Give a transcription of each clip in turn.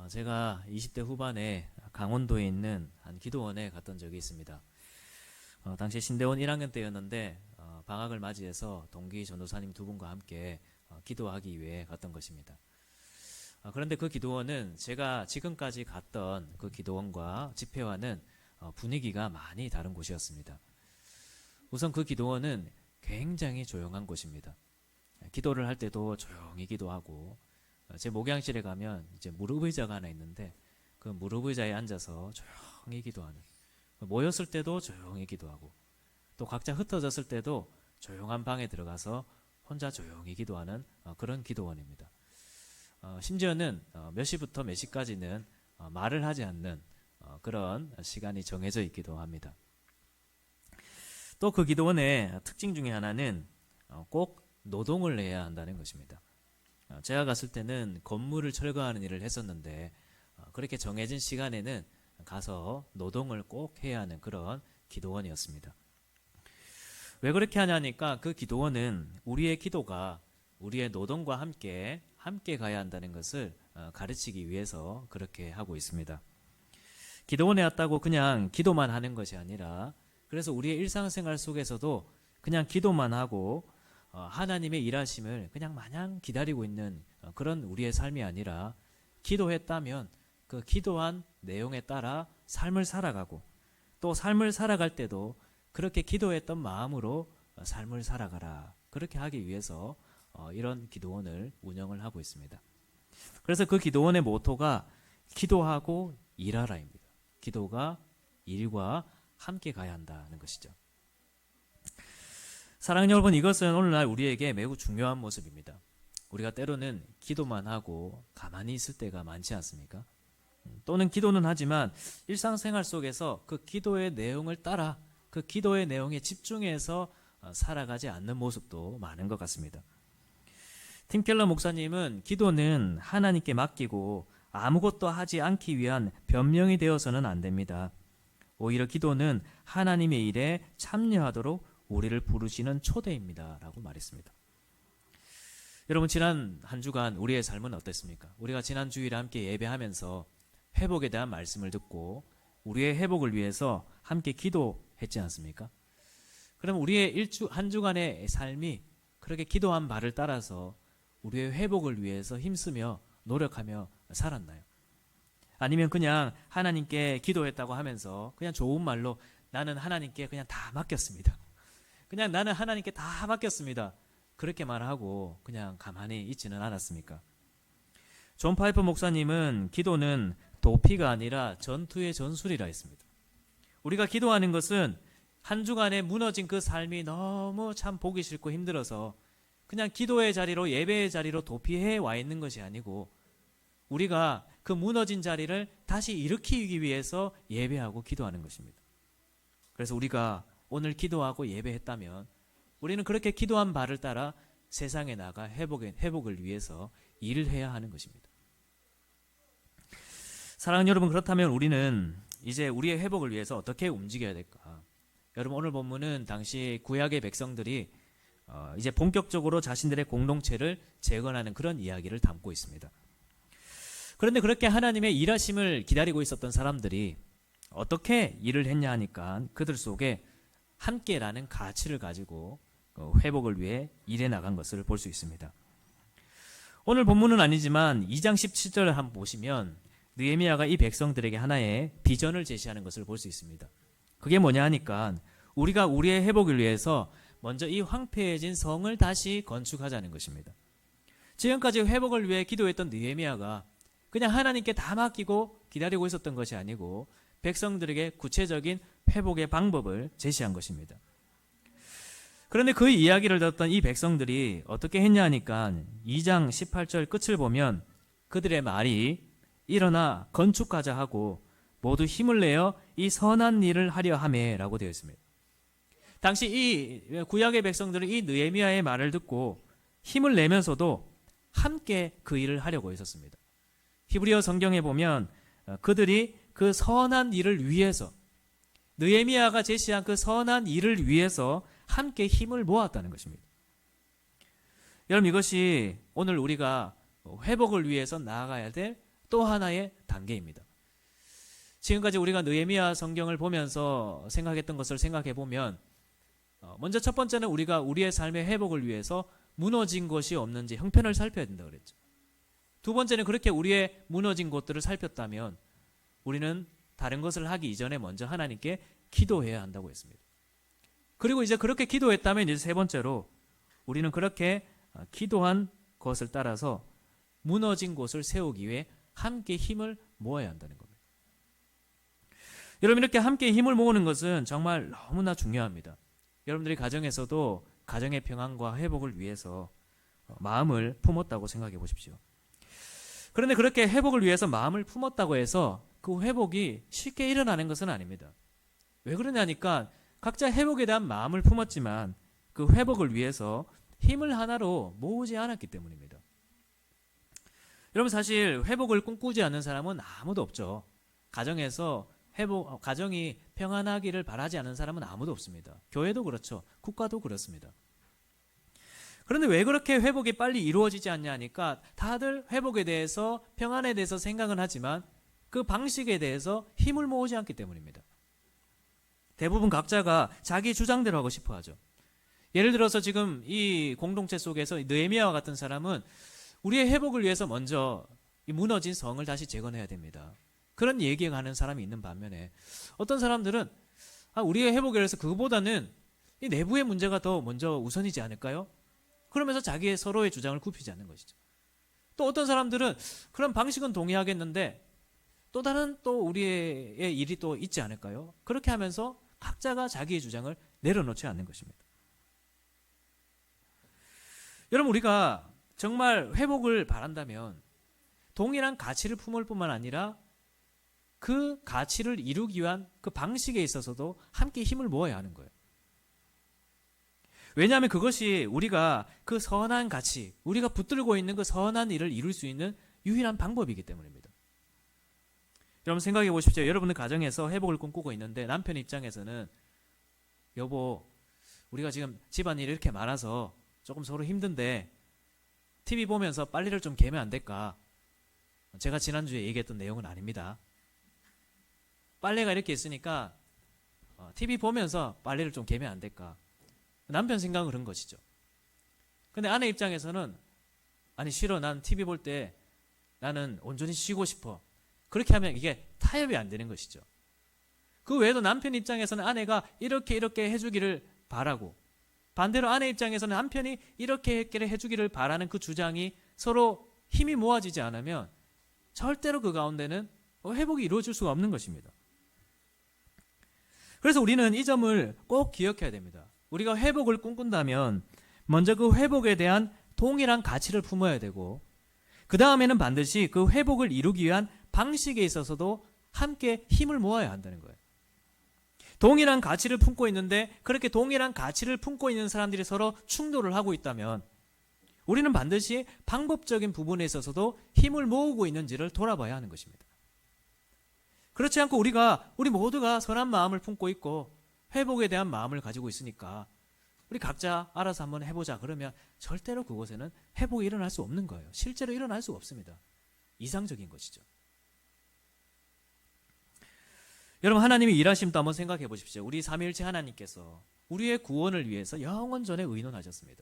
제가 20대 후반에 강원도에 있는 한 기도원에 갔던 적이 있습니다. 당시 신대원 1학년 때였는데 방학을 맞이해서 동기 전도사님 두 분과 함께 기도하기 위해 갔던 것입니다. 그런데 그 기도원은 제가 지금까지 갔던 그 기도원과 집회와는 분위기가 많이 다른 곳이었습니다. 우선 그 기도원은 굉장히 조용한 곳입니다. 기도를 할 때도 조용히 기도하고, 제 목양실에 가면 이제 무릎 의자가 하나 있는데 그 무릎 의자에 앉아서 조용히 기도하는, 모였을 때도 조용히 기도하고, 또 각자 흩어졌을 때도 조용한 방에 들어가서 혼자 조용히 기도하는 그런 기도원입니다. 심지어는 몇 시부터 몇 시까지는 말을 하지 않는 그런 시간이 정해져 있기도 합니다. 또 그 기도원의 특징 중에 하나는 꼭 노동을 해야 한다는 것입니다. 제가 갔을 때는 건물을 철거하는 일을 했었는데 그렇게 정해진 시간에는 가서 노동을 꼭 해야 하는 그런 기도원이었습니다. 왜 그렇게 하냐니까 그 기도원은 우리의 기도가 우리의 노동과 함께 가야 한다는 것을 가르치기 위해서 그렇게 하고 있습니다. 기도원에 왔다고 그냥 기도만 하는 것이 아니라, 그래서 우리의 일상생활 속에서도 그냥 기도만 하고 하나님의 일하심을 그냥 마냥 기다리고 있는 그런 우리의 삶이 아니라, 기도했다면 그 기도한 내용에 따라 삶을 살아가고, 또 삶을 살아갈 때도 그렇게 기도했던 마음으로 삶을 살아가라, 그렇게 하기 위해서 이런 기도원을 운영을 하고 있습니다. 그래서 그 기도원의 모토가 기도하고 일하라입니다. 기도가 일과 함께 가야 한다는 것이죠. 사랑하는 여러분, 이것은 오늘날 우리에게 매우 중요한 모습입니다. 우리가 때로는 기도만 하고 가만히 있을 때가 많지 않습니까? 또는 기도는 하지만 일상생활 속에서 그 기도의 내용을 따라 그 기도의 내용에 집중해서 살아가지 않는 모습도 많은 것 같습니다. 팀 켈러 목사님은 기도는 하나님께 맡기고 아무것도 하지 않기 위한 변명이 되어서는 안 됩니다. 오히려 기도는 하나님의 일에 참여하도록 우리를 부르시는 초대입니다 라고 말했습니다. 여러분, 지난 한 주간 우리의 삶은 어땠습니까? 우리가 지난 주일에 함께 예배하면서 회복에 대한 말씀을 듣고 우리의 회복을 위해서 함께 기도했지 않습니까? 그럼 우리의 한 주간의 삶이 그렇게 기도한 바를 따라서 우리의 회복을 위해서 힘쓰며 노력하며 살았나요? 아니면 그냥 하나님께 기도했다고 하면서 그냥 좋은 말로 나는 하나님께 그냥 다 맡겼습니다, 그냥 나는 하나님께 다 맡겼습니다, 그렇게 말하고 그냥 가만히 있지는 않았습니까? 존 파이퍼 목사님은 기도는 도피가 아니라 전투의 전술이라 했습니다. 우리가 기도하는 것은 한 주간에 무너진 그 삶이 너무 참 보기 싫고 힘들어서 그냥 기도의 자리로, 예배의 자리로 도피해 와 있는 것이 아니고, 우리가 그 무너진 자리를 다시 일으키기 위해서 예배하고 기도하는 것입니다. 그래서 우리가 오늘 기도하고 예배했다면 우리는 그렇게 기도한 바를 따라 세상에 나가 회복을 위해서 일을 해야 하는 것입니다. 사랑하는 여러분, 그렇다면 우리는 이제 우리의 회복을 위해서 어떻게 움직여야 될까? 여러분, 오늘 본문은 당시 구약의 백성들이 이제 본격적으로 자신들의 공동체를 재건하는 그런 이야기를 담고 있습니다. 그런데 그렇게 하나님의 일하심을 기다리고 있었던 사람들이 어떻게 일을 했냐 하니까 그들 속에 함께라는 가치를 가지고 회복을 위해 일해 나간 것을 볼 수 있습니다. 오늘 본문은 아니지만 2장 17절을 한번 보시면 느헤미야가 이 백성들에게 하나의 비전을 제시하는 것을 볼 수 있습니다. 그게 뭐냐 하니까 우리가 우리의 회복을 위해서 먼저 이 황폐해진 성을 다시 건축하자는 것입니다. 지금까지 회복을 위해 기도했던 느헤미야가 그냥 하나님께 다 맡기고 기다리고 있었던 것이 아니고 백성들에게 구체적인 회복의 방법을 제시한 것입니다. 그런데 그 이야기를 듣던 이 백성들이 어떻게 했냐 하니까 2장 18절 끝을 보면 그들의 말이 일어나 건축하자 하고 모두 힘을 내어 이 선한 일을 하려 하매 라고 되어 있습니다. 당시 이 구약의 백성들은 이 느헤미야의 말을 듣고 힘을 내면서도 함께 그 일을 하려고 했었습니다. 히브리어 성경에 보면 그들이 그 선한 일을 위해서, 느헤미야가 제시한 그 선한 일을 위해서 함께 힘을 모았다는 것입니다. 여러분, 이것이 오늘 우리가 회복을 위해서 나아가야 될 또 하나의 단계입니다. 지금까지 우리가 느헤미야 성경을 보면서 생각했던 것을 생각해 보면 먼저 첫 번째는 우리가 우리의 삶의 회복을 위해서 무너진 것이 없는지 형편을 살펴야 된다 그랬죠. 두 번째는 그렇게 우리의 무너진 곳들을 살폈다면 우리는 다른 것을 하기 이전에 먼저 하나님께 기도해야 한다고 했습니다. 그리고 이제 그렇게 기도했다면 이제 세 번째로 우리는 그렇게 기도한 것을 따라서 무너진 곳을 세우기 위해 함께 힘을 모아야 한다는 겁니다. 여러분, 이렇게 함께 힘을 모으는 것은 정말 너무나 중요합니다. 여러분들이 가정에서도 가정의 평안과 회복을 위해서 마음을 품었다고 생각해 보십시오. 그런데 그렇게 회복을 위해서 마음을 품었다고 해서 그 회복이 쉽게 일어나는 것은 아닙니다. 왜 그러냐니까 각자 회복에 대한 마음을 품었지만 그 회복을 위해서 힘을 하나로 모으지 않았기 때문입니다. 여러분, 사실 회복을 꿈꾸지 않는 사람은 아무도 없죠. 가정에서 가정이 평안하기를 바라지 않는 사람은 아무도 없습니다. 교회도 그렇죠. 국가도 그렇습니다. 그런데 왜 그렇게 회복이 빨리 이루어지지 않냐 하니까 다들 회복에 대해서, 평안에 대해서 생각은 하지만 그 방식에 대해서 힘을 모으지 않기 때문입니다. 대부분 각자가 자기 주장대로 하고 싶어 하죠. 예를 들어서 지금 이 공동체 속에서 느헤미야와 같은 사람은 우리의 회복을 위해서 먼저 이 무너진 성을 다시 재건해야 됩니다. 그런 얘기가 하는 사람이 있는 반면에 어떤 사람들은 우리의 회복에 대해서 그거보다는 이 내부의 문제가 더 먼저 우선이지 않을까요? 그러면서 자기의 서로의 주장을 굽히지 않는 것이죠. 또 어떤 사람들은 그런 방식은 동의하겠는데 또 다른 또 우리의 일이 또 있지 않을까요? 그렇게 하면서 각자가 자기의 주장을 내려놓지 않는 것입니다. 여러분, 우리가 정말 회복을 바란다면 동일한 가치를 품을 뿐만 아니라 그 가치를 이루기 위한 그 방식에 있어서도 함께 힘을 모아야 하는 거예요. 왜냐하면 그것이 우리가 그 선한 가치, 우리가 붙들고 있는 그 선한 일을 이룰 수 있는 유일한 방법이기 때문입니다. 여러분, 생각해 보십시오. 여러분의 가정에서 회복을 꿈꾸고 있는데 남편 입장에서는 여보, 우리가 지금 집안일이 이렇게 많아서 조금 서로 힘든데 TV 보면서 빨래를 좀 개면 안 될까? 제가 지난주에 얘기했던 내용은 아닙니다. 빨래가 이렇게 있으니까 TV 보면서 빨래를 좀 개면 안 될까? 남편 생각은 그런 것이죠. 근데 아내 입장에서는 아니 싫어, 난 TV 볼 때 나는 온전히 쉬고 싶어. 그렇게 하면 이게 타협이 안 되는 것이죠. 그 외에도 남편 입장에서는 아내가 이렇게 해주기를 바라고, 반대로 아내 입장에서는 남편이 이렇게 해주기를 바라는 그 주장이 서로 힘이 모아지지 않으면 절대로 그 가운데는 회복이 이루어질 수가 없는 것입니다. 그래서 우리는 이 점을 꼭 기억해야 됩니다. 우리가 회복을 꿈꾼다면 먼저 그 회복에 대한 동일한 가치를 품어야 되고, 그 다음에는 반드시 그 회복을 이루기 위한 방식에 있어서도 함께 힘을 모아야 한다는 거예요. 동일한 가치를 품고 있는데 그렇게 동일한 가치를 품고 있는 사람들이 서로 충돌을 하고 있다면 우리는 반드시 방법적인 부분에 있어서도 힘을 모으고 있는지를 돌아봐야 하는 것입니다. 그렇지 않고 우리 모두가 선한 마음을 품고 있고 회복에 대한 마음을 가지고 있으니까 우리 각자 알아서 한번 해보자 그러면 절대로 그곳에는 회복이 일어날 수 없는 거예요. 실제로 일어날 수가 없습니다. 이상적인 것이죠. 여러분, 하나님이 일하심도 한번 생각해 보십시오. 우리 삼위일체 하나님께서 우리의 구원을 위해서 영원전에 의논하셨습니다.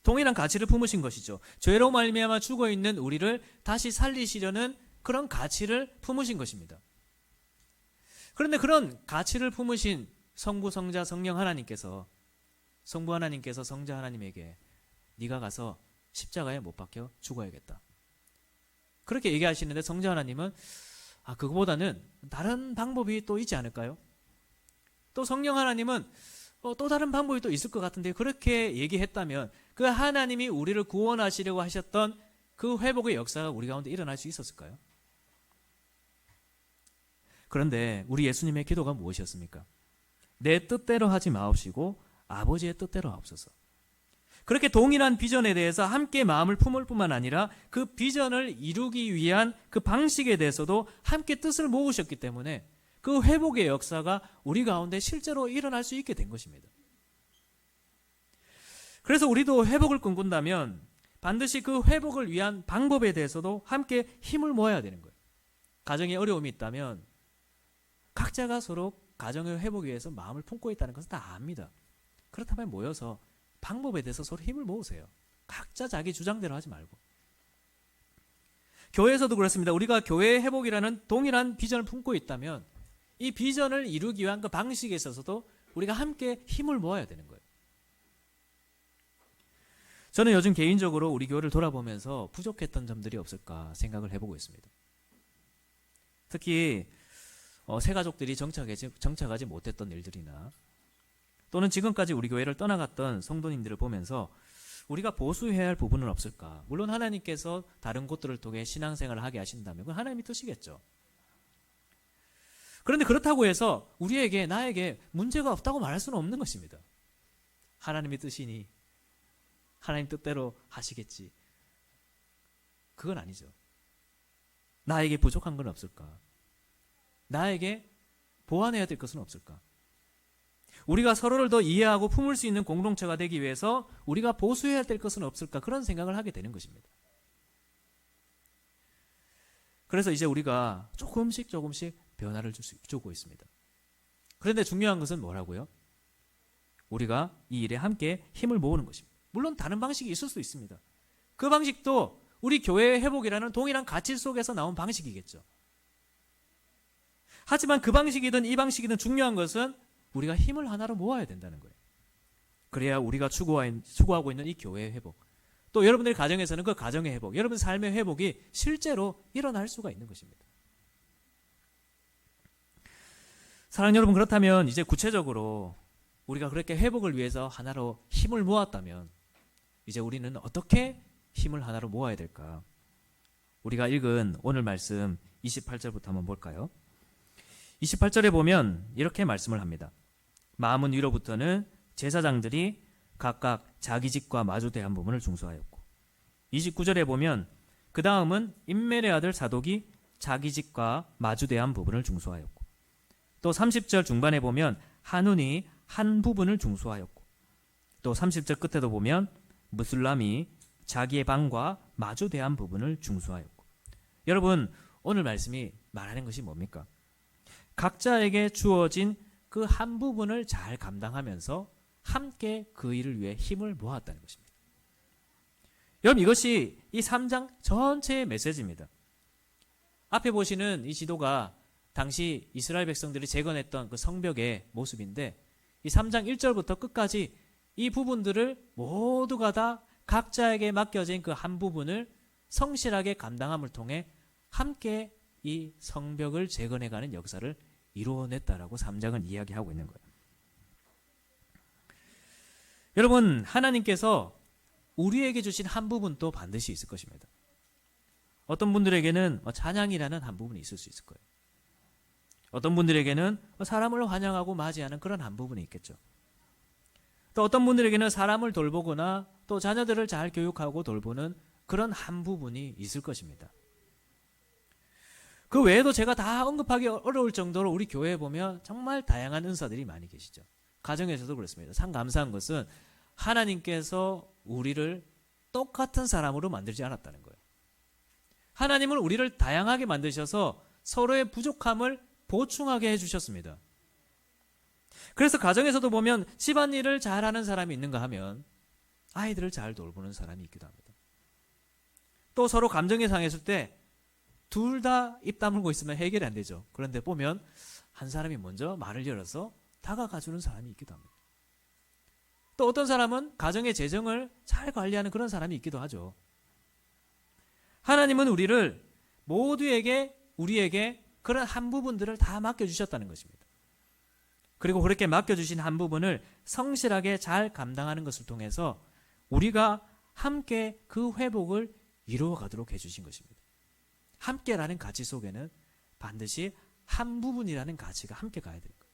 동일한 가치를 품으신 것이죠. 죄로 말미암아 죽어있는 우리를 다시 살리시려는 그런 가치를 품으신 것입니다. 그런데 그런 가치를 품으신 성부, 성자, 성령 하나님께서, 성부 하나님께서 성자 하나님에게 네가 가서 십자가에 못 박혀 죽어야겠다, 그렇게 얘기하시는데 성자 하나님은 그거보다는 다른 방법이 또 있지 않을까요? 또 성령 하나님은 또 다른 방법이 또 있을 것 같은데, 그렇게 얘기했다면 그 하나님이 우리를 구원하시려고 하셨던 그 회복의 역사가 우리 가운데 일어날 수 있었을까요? 그런데 우리 예수님의 기도가 무엇이었습니까? 내 뜻대로 하지 마옵시고 아버지의 뜻대로 하옵소서. 그렇게 동일한 비전에 대해서 함께 마음을 품을 뿐만 아니라 그 비전을 이루기 위한 그 방식에 대해서도 함께 뜻을 모으셨기 때문에 그 회복의 역사가 우리 가운데 실제로 일어날 수 있게 된 것입니다. 그래서 우리도 회복을 꿈꾼다면 반드시 그 회복을 위한 방법에 대해서도 함께 힘을 모아야 되는 거예요. 가정에 어려움이 있다면 각자가 서로 가정을 회복하기 위해서 마음을 품고 있다는 것은 다 압니다. 그렇다면 모여서 방법에 대해서 서로 힘을 모으세요. 각자 자기 주장대로 하지 말고. 교회에서도 그렇습니다. 우리가 교회의 회복이라는 동일한 비전을 품고 있다면 이 비전을 이루기 위한 그 방식에 있어서도 우리가 함께 힘을 모아야 되는 거예요. 저는 요즘 개인적으로 우리 교회를 돌아보면서 부족했던 점들이 없을까 생각을 해보고 있습니다. 특히 새가족들이 정착하지 못했던 일들이나 또는 지금까지 우리 교회를 떠나갔던 성도님들을 보면서 우리가 보수해야 할 부분은 없을까? 물론 하나님께서 다른 곳들을 통해 신앙생활을 하게 하신다면 그건 하나님의 뜻이겠죠. 그런데 그렇다고 해서 우리에게 나에게 문제가 없다고 말할 수는 없는 것입니다. 하나님의 뜻이니 하나님 뜻대로 하시겠지. 그건 아니죠. 나에게 부족한 건 없을까? 나에게 보완해야 될 것은 없을까? 우리가 서로를 더 이해하고 품을 수 있는 공동체가 되기 위해서 우리가 보수해야 될 것은 없을까? 그런 생각을 하게 되는 것입니다. 그래서 이제 우리가 조금씩 변화를 주고 있습니다. 그런데 중요한 것은 뭐라고요? 우리가 이 일에 함께 힘을 모으는 것입니다. 물론 다른 방식이 있을 수 있습니다. 그 방식도 우리 교회의 회복이라는 동일한 가치 속에서 나온 방식이겠죠. 하지만 그 방식이든 이 방식이든 중요한 것은 우리가 힘을 하나로 모아야 된다는 거예요. 그래야 우리가 추구하고 있는 이 교회의 회복, 또 여러분들의 가정에서는 그 가정의 회복, 여러분 삶의 회복이 실제로 일어날 수가 있는 것입니다. 사랑하는 여러분, 그렇다면 이제 구체적으로 우리가 그렇게 회복을 위해서 하나로 힘을 모았다면 이제 우리는 어떻게 힘을 하나로 모아야 될까? 우리가 읽은 오늘 말씀 28절부터 한번 볼까요? 28절에 보면 이렇게 말씀을 합니다. 마문 위로부터는 제사장들이 각각 자기 집과 마주대한 부분을 중수하였고, 29절에 보면 그 다음은 임멜의 아들 사독이 자기 집과 마주대한 부분을 중수하였고, 또 30절 중반에 보면 한운이 한 부분을 중수하였고, 또 30절 끝에도 보면 무술람이 자기의 방과 마주대한 부분을 중수하였고. 여러분, 오늘 말씀이 말하는 것이 뭡니까? 각자에게 주어진 그 한 부분을 잘 감당하면서 함께 그 일을 위해 힘을 모았다는 것입니다. 여러분, 이것이 이 3장 전체의 메시지입니다. 앞에 보시는 이 지도가 당시 이스라엘 백성들이 재건했던 그 성벽의 모습인데, 이 3장 1절부터 끝까지 이 부분들을 모두가 다 각자에게 맡겨진 그 한 부분을 성실하게 감당함을 통해 함께 이 성벽을 재건해가는 역사를 이루어냈다라고 3장은 이야기하고 있는 거예요. 여러분, 하나님께서 우리에게 주신 한 부분도 반드시 있을 것입니다. 어떤 분들에게는 찬양이라는 한 부분이 있을 수 있을 거예요. 어떤 분들에게는 사람을 환영하고 맞이하는 그런 한 부분이 있겠죠. 또 어떤 분들에게는 사람을 돌보거나 또 자녀들을 잘 교육하고 돌보는 그런 한 부분이 있을 것입니다. 그 외에도 제가 다 언급하기 어려울 정도로 우리 교회에 보면 정말 다양한 은사들이 많이 계시죠. 가정에서도 그렇습니다. 참 감사한 것은 하나님께서 우리를 똑같은 사람으로 만들지 않았다는 거예요. 하나님은 우리를 다양하게 만드셔서 서로의 부족함을 보충하게 해주셨습니다. 그래서 가정에서도 보면 집안일을 잘하는 사람이 있는가 하면 아이들을 잘 돌보는 사람이 있기도 합니다. 또 서로 감정이 상했을 때 둘 다 입 다물고 있으면 해결이 안 되죠. 그런데 보면 한 사람이 먼저 말을 열어서 다가가주는 사람이 있기도 합니다. 또 어떤 사람은 가정의 재정을 잘 관리하는 그런 사람이 있기도 하죠. 하나님은 우리를 우리에게 그런 한 부분들을 다 맡겨주셨다는 것입니다. 그리고 그렇게 맡겨주신 한 부분을 성실하게 잘 감당하는 것을 통해서 우리가 함께 그 회복을 이루어가도록 해주신 것입니다. 함께라는 가치 속에는 반드시 한 부분이라는 가치가 함께 가야 됩니다.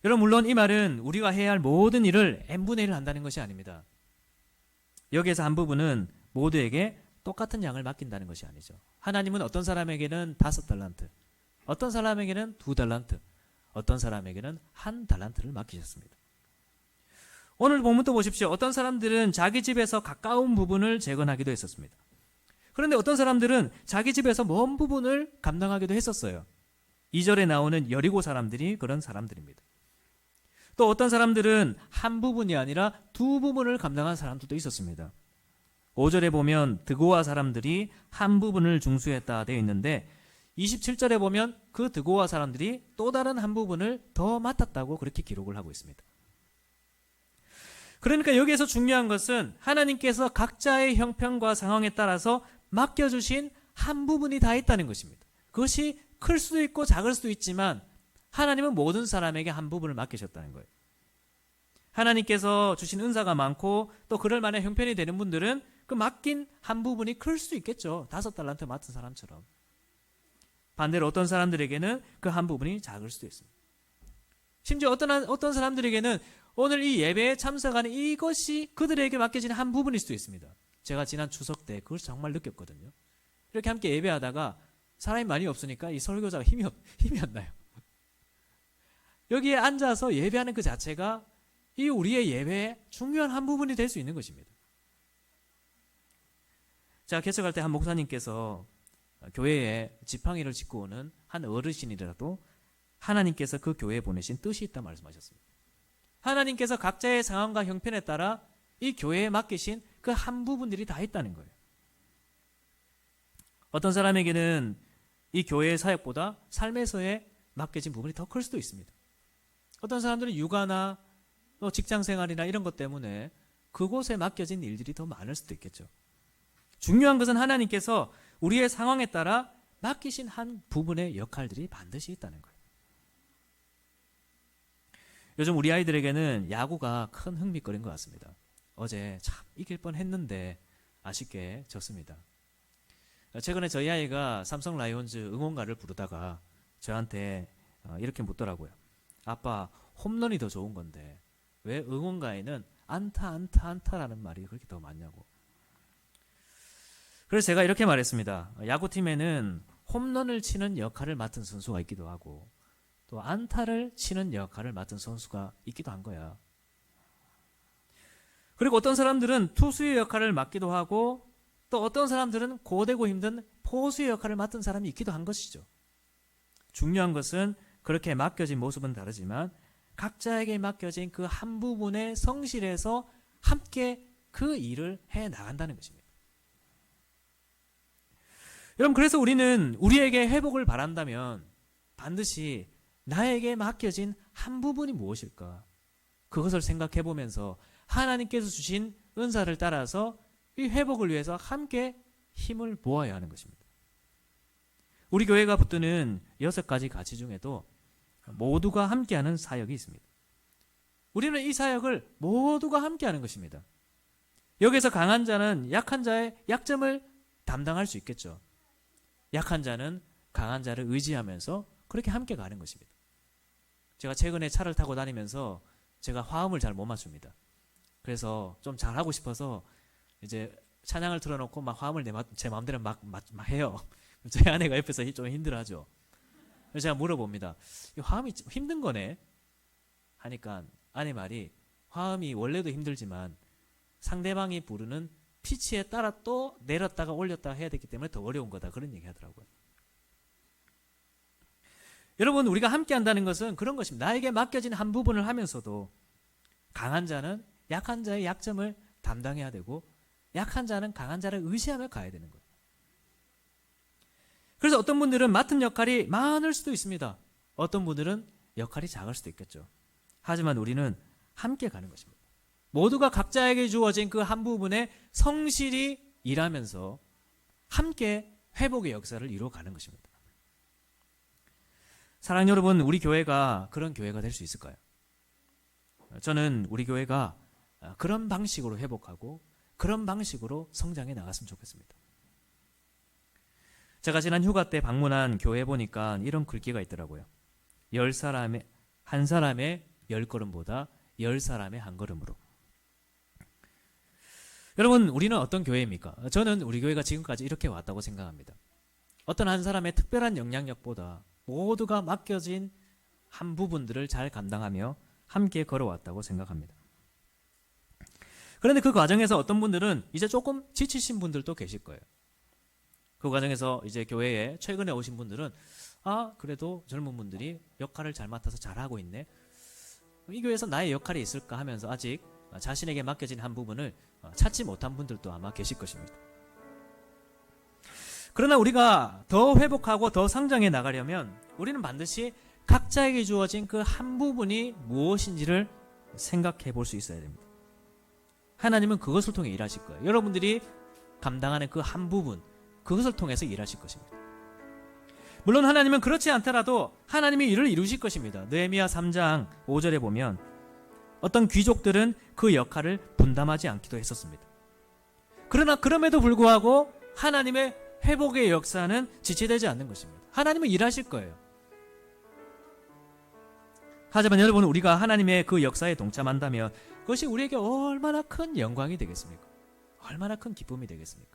여러분, 물론 이 말은 우리가 해야 할 모든 일을 n분의 1을 한다는 것이 아닙니다. 여기에서 한 부분은 모두에게 똑같은 양을 맡긴다는 것이 아니죠. 하나님은 어떤 사람에게는 5달란트, 어떤 사람에게는 2달란트, 어떤 사람에게는 1달란트를 맡기셨습니다. 오늘 본문도 보십시오. 어떤 사람들은 자기 집에서 가까운 부분을 재건하기도 했었습니다. 그런데 어떤 사람들은 자기 집에서 먼 부분을 감당하기도 했었어요. 2절에 나오는 여리고 사람들이 그런 사람들입니다. 또 어떤 사람들은 한 부분이 아니라 두 부분을 감당한 사람들도 있었습니다. 5절에 보면 드고아 사람들이 한 부분을 중수했다 되어 있는데 27절에 보면 그 드고아 사람들이 또 다른 한 부분을 더 맡았다고 그렇게 기록을 하고 있습니다. 그러니까 여기에서 중요한 것은 하나님께서 각자의 형편과 상황에 따라서 맡겨주신 한 부분이 다 있다는 것입니다. 그것이 클 수도 있고 작을 수도 있지만 하나님은 모든 사람에게 한 부분을 맡기셨다는 거예요. 하나님께서 주신 은사가 많고 또 그럴 만한 형편이 되는 분들은 그 맡긴 한 부분이 클 수 있겠죠. 5달란트 맡은 사람처럼. 반대로 어떤 사람들에게는 그 한 부분이 작을 수도 있습니다. 심지어 어떤 사람들에게는 오늘 이 예배에 참석하는 이것이 그들에게 맡겨진 한 부분일 수도 있습니다. 제가 지난 추석 때 그걸 정말 느꼈거든요. 이렇게 함께 예배하다가 사람이 많이 없으니까 이 설교자가 힘이 안 나요. 여기에 앉아서 예배하는 그 자체가 이 우리의 예배의 중요한 한 부분이 될 수 있는 것입니다. 제가 개척할 때 한 목사님께서 교회에 지팡이를 짚고 오는 한 어르신이라도 하나님께서 그 교회에 보내신 뜻이 있다 말씀하셨습니다. 하나님께서 각자의 상황과 형편에 따라 이 교회에 맡기신 그 한 부분들이 다 있다는 거예요. 어떤 사람에게는 이 교회의 사역보다 삶에서의 맡겨진 부분이 더 클 수도 있습니다. 어떤 사람들은 육아나 또 직장생활이나 이런 것 때문에 그곳에 맡겨진 일들이 더 많을 수도 있겠죠. 중요한 것은 하나님께서 우리의 상황에 따라 맡기신 한 부분의 역할들이 반드시 있다는 거예요. 요즘 우리 아이들에게는 야구가 큰 흥미거리인 것 같습니다. 어제 참 이길 뻔했는데 아쉽게 졌습니다. 최근에 저희 아이가 삼성 라이온즈 응원가를 부르다가 저한테 이렇게 묻더라고요. 아빠, 홈런이 더 좋은 건데 왜 응원가에는 안타라는 말이 그렇게 더 많냐고. 그래서 제가 이렇게 말했습니다. 야구팀에는 홈런을 치는 역할을 맡은 선수가 있기도 하고 또 안타를 치는 역할을 맡은 선수가 있기도 한 거야. 그리고 어떤 사람들은 투수의 역할을 맡기도 하고 또 어떤 사람들은 고되고 힘든 포수의 역할을 맡은 사람이 있기도 한 것이죠. 중요한 것은 그렇게 맡겨진 모습은 다르지만 각자에게 맡겨진 그 한 부분에 성실해서 함께 그 일을 해 나간다는 것입니다. 여러분, 그래서 우리는 우리에게 회복을 바란다면 반드시 나에게 맡겨진 한 부분이 무엇일까? 그것을 생각해 보면서 하나님께서 주신 은사를 따라서 이 회복을 위해서 함께 힘을 모아야 하는 것입니다. 우리 교회가 붙드는 6가지 가치 중에도 모두가 함께하는 사역이 있습니다. 우리는 이 사역을 모두가 함께하는 것입니다. 여기서 강한 자는 약한 자의 약점을 담당할 수 있겠죠. 약한 자는 강한 자를 의지하면서 그렇게 함께 가는 것입니다. 제가 최근에 차를 타고 다니면서 제가 화음을 잘 못 맞춥니다. 그래서 좀 잘하고 싶어서 이제 찬양을 틀어놓고 막 화음을 제 마음대로 막 해요. 제 아내가 옆에서 좀 힘들어하죠. 그래서 제가 물어봅니다. 이 화음이 힘든 거네? 하니까 아내 말이 화음이 원래도 힘들지만 상대방이 부르는 피치에 따라 또 내렸다가 올렸다가 해야 되기 때문에 더 어려운 거다. 그런 얘기 하더라고요. 여러분, 우리가 함께 한다는 것은 그런 것입니다. 나에게 맡겨진 한 부분을 하면서도 강한 자는 약한 자의 약점을 담당해야 되고 약한 자는 강한 자를 의지하며 가야 되는 거예요. 그래서 어떤 분들은 맡은 역할이 많을 수도 있습니다. 어떤 분들은 역할이 작을 수도 있겠죠. 하지만 우리는 함께 가는 것입니다. 모두가 각자에게 주어진 그 한 부분에 성실히 일하면서 함께 회복의 역사를 이루어가는 것입니다. 사랑하는 여러분, 우리 교회가 그런 교회가 될 수 있을까요? 저는 우리 교회가 그런 방식으로 회복하고 그런 방식으로 성장해 나갔으면 좋겠습니다. 제가 지난 휴가 때 방문한 교회 보니까 이런 글귀가 있더라고요. 10사람의 한 사람의 10걸음보다 10사람의 한 걸음으로. 여러분, 우리는 어떤 교회입니까? 저는 우리 교회가 지금까지 이렇게 왔다고 생각합니다. 어떤 한 사람의 특별한 영향력보다 모두가 맡겨진 한 부분들을 잘 감당하며 함께 걸어왔다고 생각합니다. 그런데 그 과정에서 어떤 분들은 이제 조금 지치신 분들도 계실 거예요. 그 과정에서 이제 교회에 최근에 오신 분들은 그래도 젊은 분들이 역할을 잘 맡아서 잘하고 있네. 이 교회에서 나의 역할이 있을까 하면서 아직 자신에게 맡겨진 한 부분을 찾지 못한 분들도 아마 계실 것입니다. 그러나 우리가 더 회복하고 더 성장해 나가려면 우리는 반드시 각자에게 주어진 그 한 부분이 무엇인지를 생각해 볼 수 있어야 됩니다. 하나님은 그것을 통해 일하실 거예요. 여러분들이 감당하는 그 한 부분, 그것을 통해서 일하실 것입니다. 물론 하나님은 그렇지 않더라도 하나님이 일을 이루실 것입니다. 느헤미야 3장 5절에 보면 어떤 귀족들은 그 역할을 분담하지 않기도 했었습니다. 그러나 그럼에도 불구하고 하나님의 회복의 역사는 지체되지 않는 것입니다. 하나님은 일하실 거예요. 하지만 여러분, 우리가 하나님의 그 역사에 동참한다면 그것이 우리에게 얼마나 큰 영광이 되겠습니까? 얼마나 큰 기쁨이 되겠습니까?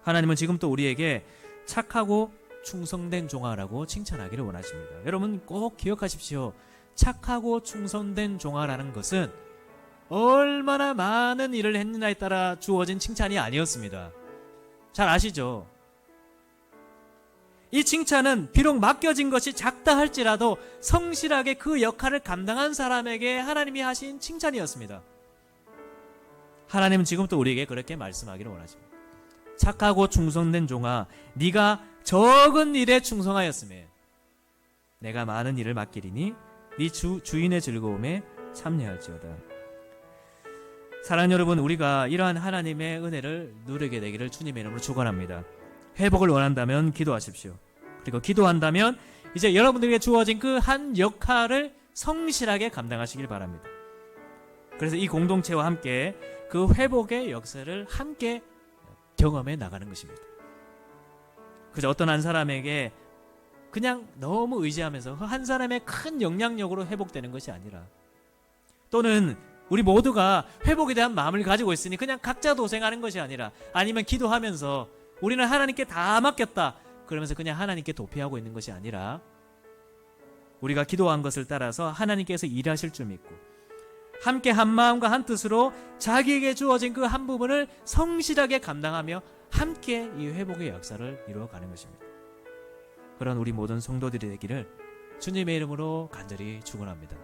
하나님은 지금 또 우리에게 착하고 충성된 종아라고 칭찬하기를 원하십니다. 여러분 꼭 기억하십시오. 착하고 충성된 종아라는 것은 얼마나 많은 일을 했느냐에 따라 주어진 칭찬이 아니었습니다. 잘 아시죠? 이 칭찬은 비록 맡겨진 것이 작다 할지라도 성실하게 그 역할을 감당한 사람에게 하나님이 하신 칭찬이었습니다. 하나님은 지금 또 우리에게 그렇게 말씀하기를 원하십니다. 착하고 충성된 종아, 네가 적은 일에 충성하였으며 내가 많은 일을 맡기리니 네 주인의 즐거움에 참여할지어다. 사랑하는 여러분, 우리가 이러한 하나님의 은혜를 누리게 되기를 주님의 이름으로 축원합니다. 회복을 원한다면 기도하십시오. 그리고 기도한다면 이제 여러분들에게 주어진 그 한 역할을 성실하게 감당하시길 바랍니다. 그래서 이 공동체와 함께 그 회복의 역사를 함께 경험해 나가는 것입니다. 그저 어떤 한 사람에게 그냥 너무 의지하면서 한 사람의 큰 영향력으로 회복되는 것이 아니라, 또는 우리 모두가 회복에 대한 마음을 가지고 있으니 그냥 각자 도생하는 것이 아니라, 아니면 기도하면서 우리는 하나님께 다 맡겼다 그러면서 그냥 하나님께 도피하고 있는 것이 아니라, 우리가 기도한 것을 따라서 하나님께서 일하실 줄 믿고 함께 한 마음과 한 뜻으로 자기에게 주어진 그 한 부분을 성실하게 감당하며 함께 이 회복의 역사를 이루어가는 것입니다. 그런 우리 모든 성도들이 되기를 주님의 이름으로 간절히 축원합니다.